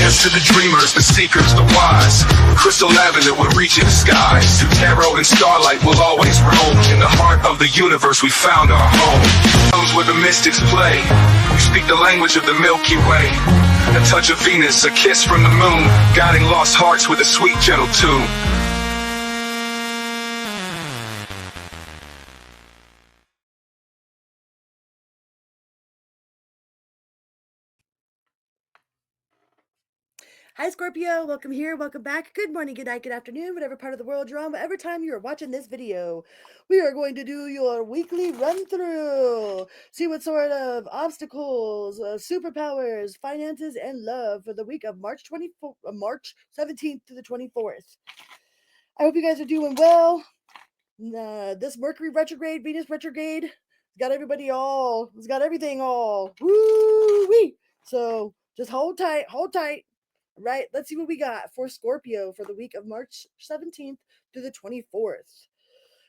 Here's to the dreamers, the seekers, the wise. Crystal lavender will reach in the skies. Through tarot and starlight we'll always roam. In the heart of the universe we found our home. Comes where the mystics play. We speak the language of the Milky Way. A touch of Venus, a kiss from the moon, guiding lost hearts with a sweet, gentle tune. Hi Scorpio, welcome here, welcome back. Good morning, good night, good afternoon, whatever part of the world you're on, whatever time you're watching this video. We are going to do your weekly run through. See what sort of obstacles, superpowers, finances, and love for the week of March 17th to the 24th. I hope you guys are doing well. This Mercury retrograde, Venus retrograde, it's got everybody all, it's got everything all. Woo-wee! So just hold tight, hold tight. Right, let's see what we got for Scorpio for the week of March 17th to the 24th.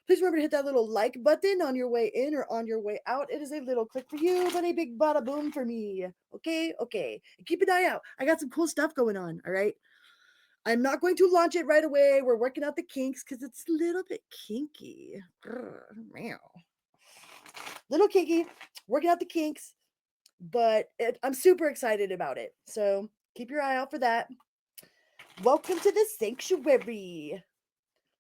Please remember to hit that little like button on your way in or on your way out. It is a little click for you, but a big bada boom for me. Okay. And keep an eye out. I got some cool stuff going on, all right? I'm not going to launch it right away. We're working out the kinks because it's a little bit kinky. Meow. Little kinky, working out the kinks, but I'm super excited about it. So keep your eye out for that. Welcome to the sanctuary.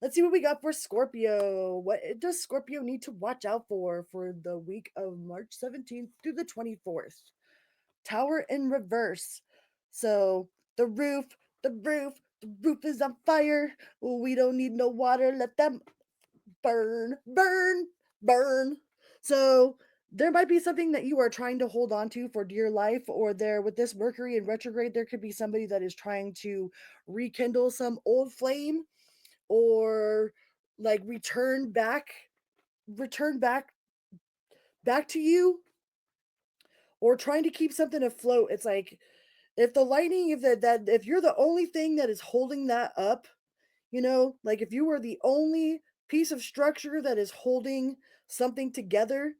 Let's see what we got for Scorpio. What does Scorpio need to watch out for the week of March 17th through the 24th? Tower in reverse. So the roof is on fire. We don't need no water. Let them burn. So there might be something that you are trying to hold on to for dear life, or there with this Mercury in retrograde, there could be somebody that is trying to rekindle some old flame, or like return back to you, or trying to keep something afloat. It's like if the lightning, if you're the only thing that is holding that up, like if you were the only piece of structure that is holding something together,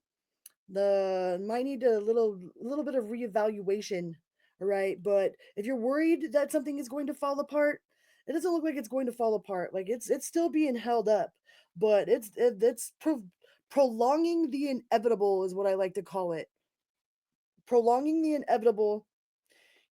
might need a little bit of reevaluation, right? But if you're worried that something is going to fall apart, it doesn't look like it's going to fall apart. Like it's still being held up, but it's prolonging the inevitable is what I like to call it. Prolonging the inevitable.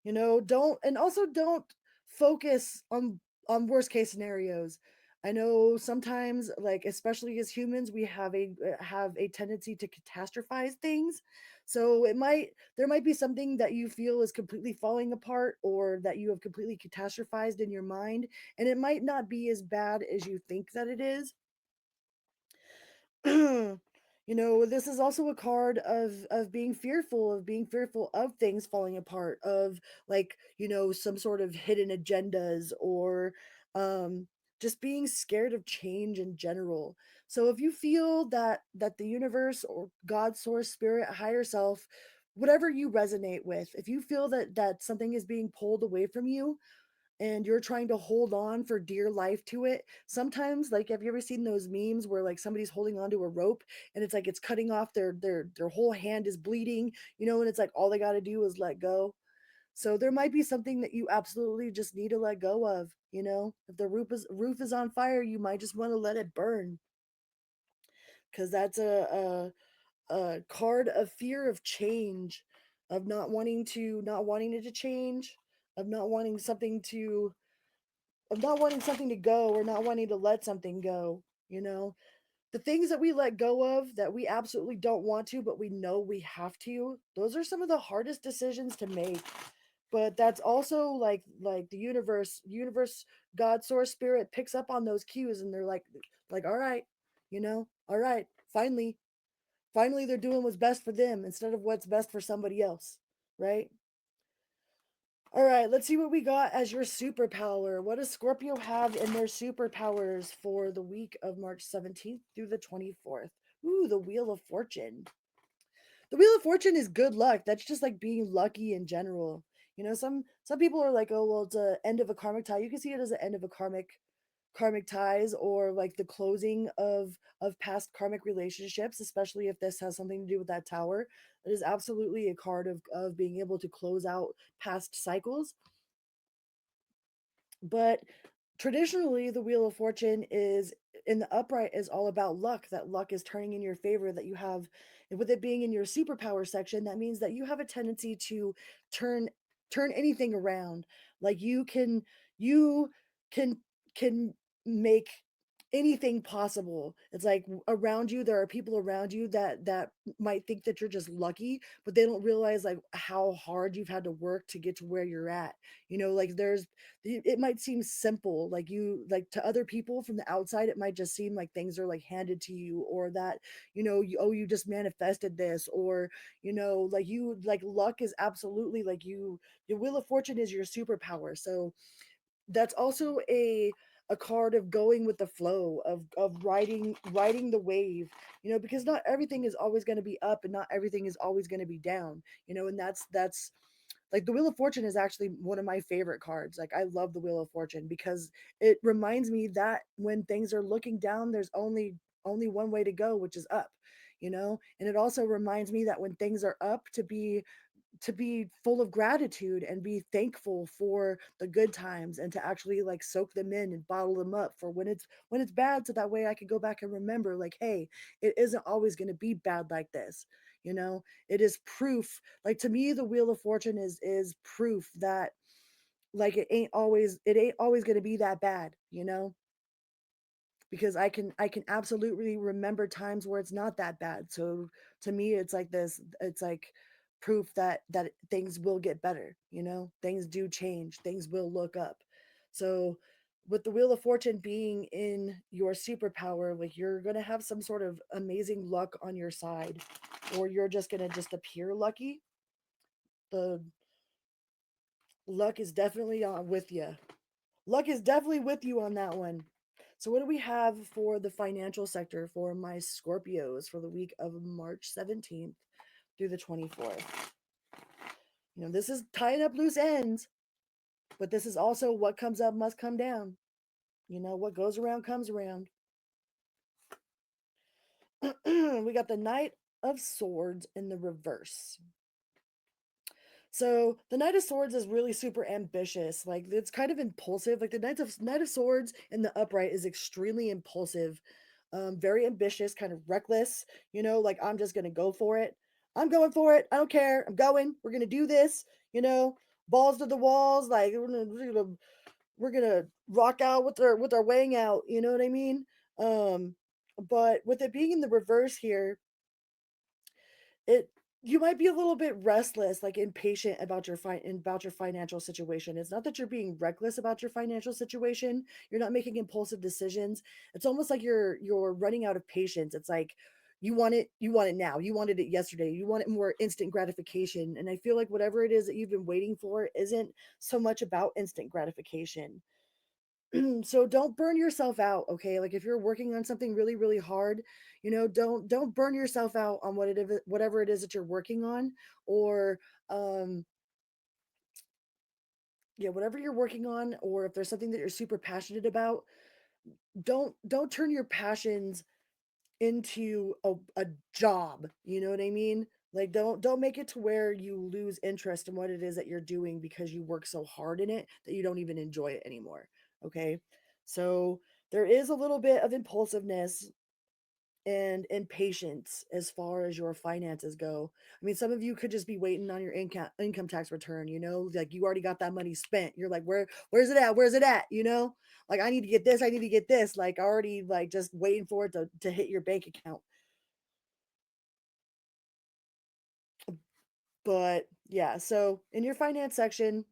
Don't focus on worst case scenarios. I know sometimes, like especially as humans, we have a tendency to catastrophize things. So there might be something that you feel is completely falling apart, or that you have completely catastrophized in your mind, and it might not be as bad as you think that it is. This is also a card of being fearful of things falling apart, of like, some sort of hidden agendas, or just being scared of change in general. So if you feel that the universe or God, source, spirit, higher self, whatever you resonate with, if you feel that something is being pulled away from you, and you're trying to hold on for dear life to it. Sometimes, like, have you ever seen those memes where like somebody's holding onto a rope, and it's like it's cutting off their whole hand is bleeding, and it's like all they got to do is let go. So there might be something that you absolutely just need to let go of. If the roof is on fire, you might just want to let it burn, because that's a card of fear of change, of not wanting it to change, of not wanting something to go, or not wanting to let something go. The things that we let go of, that we absolutely don't want to, but we know we have to, those are some of the hardest decisions to make. But that's also like the universe, God, source, spirit picks up on those cues, and they're like, all right, all right, finally they're doing what's best for them instead of what's best for somebody else, right? All right, let's see what we got as your superpower. What does Scorpio have in their superpowers for the week of March 17th through the 24th? Ooh, the Wheel of Fortune. The Wheel of Fortune is good luck. That's just like being lucky in general. Some people are like, oh well, it's a end of a karmic tie. You can see it as an end of a karmic ties, or like the closing of past karmic relationships, especially if this has something to do with that tower. It is absolutely a card of being able to close out past cycles. But traditionally, the Wheel of Fortune is in the upright is all about luck, that luck is turning in your favor, that you have, with it being in your superpower section, that means that you have a tendency to turn anything around. Like you can can make anything possible. It's like around you there are people around you that might think that you're just lucky, but they don't realize like how hard you've had to work to get to where you're at. Like it might seem simple, like to other people from the outside it might just seem like things are like handed to you, or that you just manifested this, or like luck is absolutely like your Wheel of Fortune is your superpower. So that's also a card of going with the flow, of riding the wave, because not everything is always going to be up and not everything is always going to be down, and that's like the Wheel of Fortune is actually one of my favorite cards. Like I love the Wheel of Fortune because it reminds me that when things are looking down, there's only one way to go, which is up, and it also reminds me that when things are up, to be full of gratitude and be thankful for the good times, and to actually like soak them in and bottle them up for when it's bad, so that way I can go back and remember like, hey, it isn't always going to be bad like this. It is proof. Like to me, the Wheel of Fortune is proof that like it ain't always going to be that bad, because I can absolutely remember times where it's not that bad. So to me, it's like proof that things will get better, things do change, things will look up. So with the Wheel of Fortune being in your superpower, like you're going to have some sort of amazing luck on your side, or you're just going to just appear lucky. The luck is definitely on with you. Luck is definitely with you on that one. So, what do we have for the financial sector for my Scorpios for the week of March 17th through the 24th? This is tying up loose ends, but this is also what comes up must come down. What goes around comes around. We got the Knight of Swords in the reverse. So the Knight of Swords is really super ambitious. Like it's kind of impulsive. Like the Knight of Swords in the upright is extremely impulsive, very ambitious, kind of reckless. Like I'm just gonna go for it. I'm going for it. I don't care. I'm going. We're gonna do this. Balls to the walls. Like we're gonna rock out with our weighing out. You know what I mean? Um, but with it being in the reverse here, it you might be a little bit restless, like impatient about your financial situation. It's not that you're being reckless about your financial situation. You're not making impulsive decisions. It's almost like you're running out of patience. It's like you want it now. You wanted it yesterday. You want it more instant gratification. And I feel like whatever it is that you've been waiting for isn't so much about instant gratification. So don't burn yourself out, okay? Like if you're working on something really really hard, don't burn yourself out on whatever it is that you're working on, or um yeah, whatever you're working on, or if there's something that you're super passionate about, don't turn your passions into a job, you know what I mean? Like don't make it to where you lose interest in what it is that you're doing because you work so hard in it that you don't even enjoy it anymore. Okay? So there is a little bit of impulsiveness and impatience as far as your finances go. I mean, some of you could just be waiting on your income tax return, like you already got that money spent. You're like, where's it at? Where's it at? Like I need to get this, I need to get this, like already like just waiting for it to hit your bank account. But yeah, so in your finance section,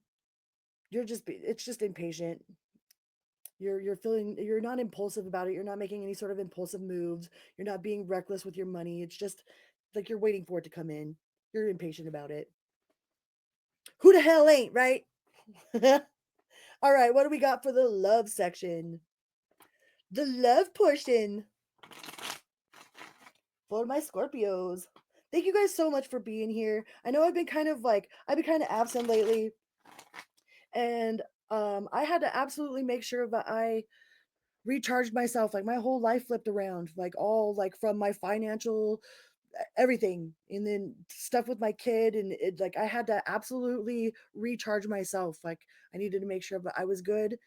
it's just impatient. You're not impulsive about it. You're not making any sort of impulsive moves. You're not being reckless with your money. It's just like you're waiting for it to come in. You're impatient about it. Who the hell ain't, right? All right, what do we got for the love section? The love portion for my Scorpios. Thank you guys so much for being here. I know I've been kind of absent lately, and I had to absolutely make sure that I recharged myself. Like my whole life flipped around, like all like from my financial everything, and then stuff with my kid, and I had to absolutely recharge myself. Like I needed to make sure that I was good.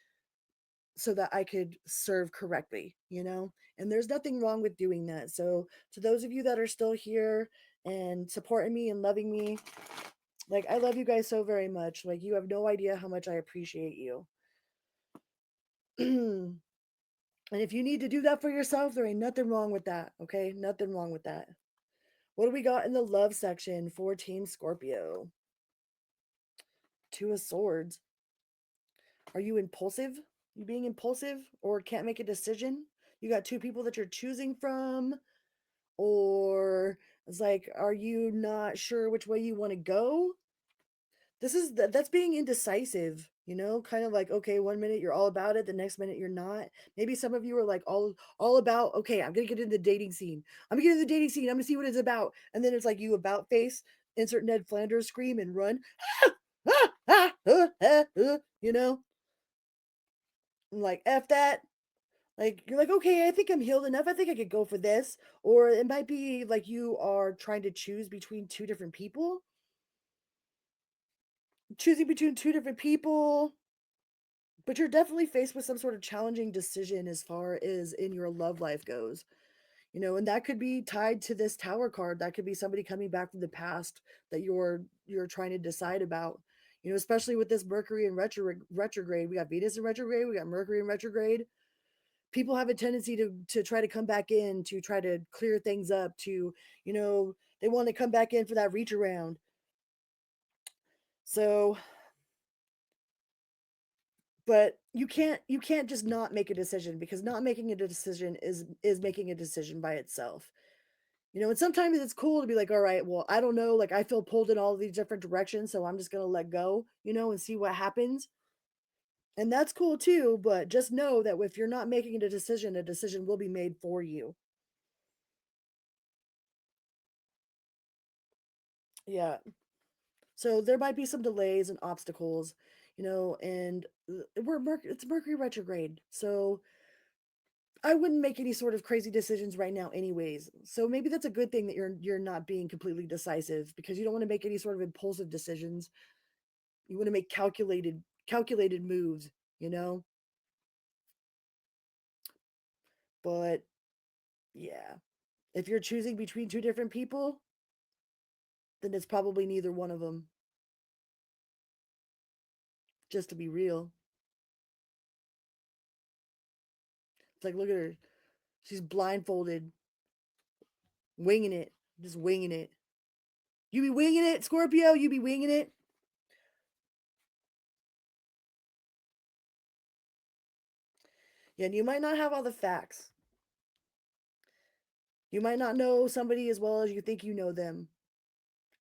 so that I could serve correctly, and there's nothing wrong with doing that. So to those of you that are still here and supporting me and loving me, like, I love you guys so very much. Like, you have no idea how much I appreciate you. And if you need to do that for yourself, there ain't nothing wrong with that. Okay, nothing wrong with that. What do we got in the love section for Team Scorpio? Two of Swords. Are you impulsive? You being impulsive or can't make a decision? You got two people that you're choosing from, or it's like, are you not sure which way you want to go? That's being indecisive, kind of like, okay, one minute you're all about it, the next minute you're not. Maybe some of you are like all about, okay, I'm gonna get into the dating scene. I'm gonna get into the dating scene. I'm gonna see what it's about. And then it's like you about face, insert Ned Flanders scream and run. You know, like F that. Like, you're like, okay, I think I'm healed enough. I think I could go for this. Or it might be like you are trying to choose between two different people. Choosing between two different people. But you're definitely faced with some sort of challenging decision as far as in your love life goes. And that could be tied to this Tower card. That could be somebody coming back from the past that you're trying to decide about. Especially with this Mercury in retrograde. We got Venus in retrograde, we got Mercury in retrograde. People have a tendency to try to come back in, to try to clear things up, they want to come back in for that reach around. So, but you can't just not make a decision, because not making a decision is making a decision by itself. And sometimes it's cool to be like, all right, well, I don't know, like, I feel pulled in all these different directions, so I'm just going to let go, and see what happens. And that's cool too, but just know that if you're not making a decision will be made for you. Yeah. So there might be some delays and obstacles, and it's Mercury retrograde. So I wouldn't make any sort of crazy decisions right now anyways. So maybe that's a good thing that you're not being completely decisive, because you don't want to make any sort of impulsive decisions. You want to make calculated you know? But yeah, if you're choosing between two different people, then it's probably neither one of them, just to be real. It's like, look at her. She's blindfolded, winging it, just winging it. You be winging it, Scorpio, you be winging it. Yeah, and you might not have all the facts. You might not know somebody as well as you think you know them.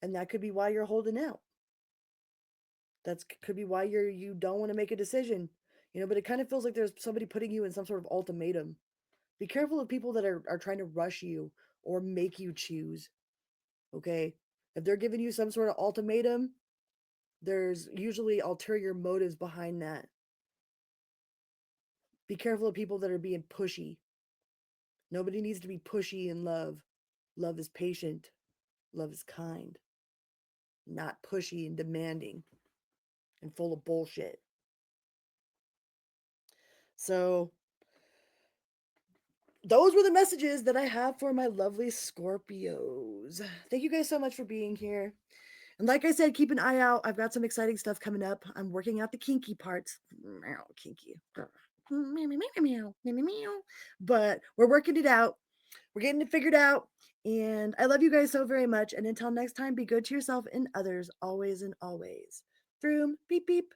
And that could be why you're holding out. That could be why you don't want to make a decision. But it kind of feels like there's somebody putting you in some sort of ultimatum. Be careful of people that are trying to rush you or make you choose. Okay? If they're giving you some sort of ultimatum, there's usually ulterior motives behind that. Be careful of people that are being pushy. Nobody needs to be pushy in love. Love is patient. Love is kind. Not pushy and demanding and full of bullshit. So, those were the messages that I have for my lovely Scorpios. Thank you guys so much for being here. And like I said, keep an eye out. I've got some exciting stuff coming up. I'm working out the kinky parts. Kinky. But we're working it out. We're getting it figured out. And I love you guys so very much. And until next time, be good to yourself and others, always and always. Vroom, beep, beep.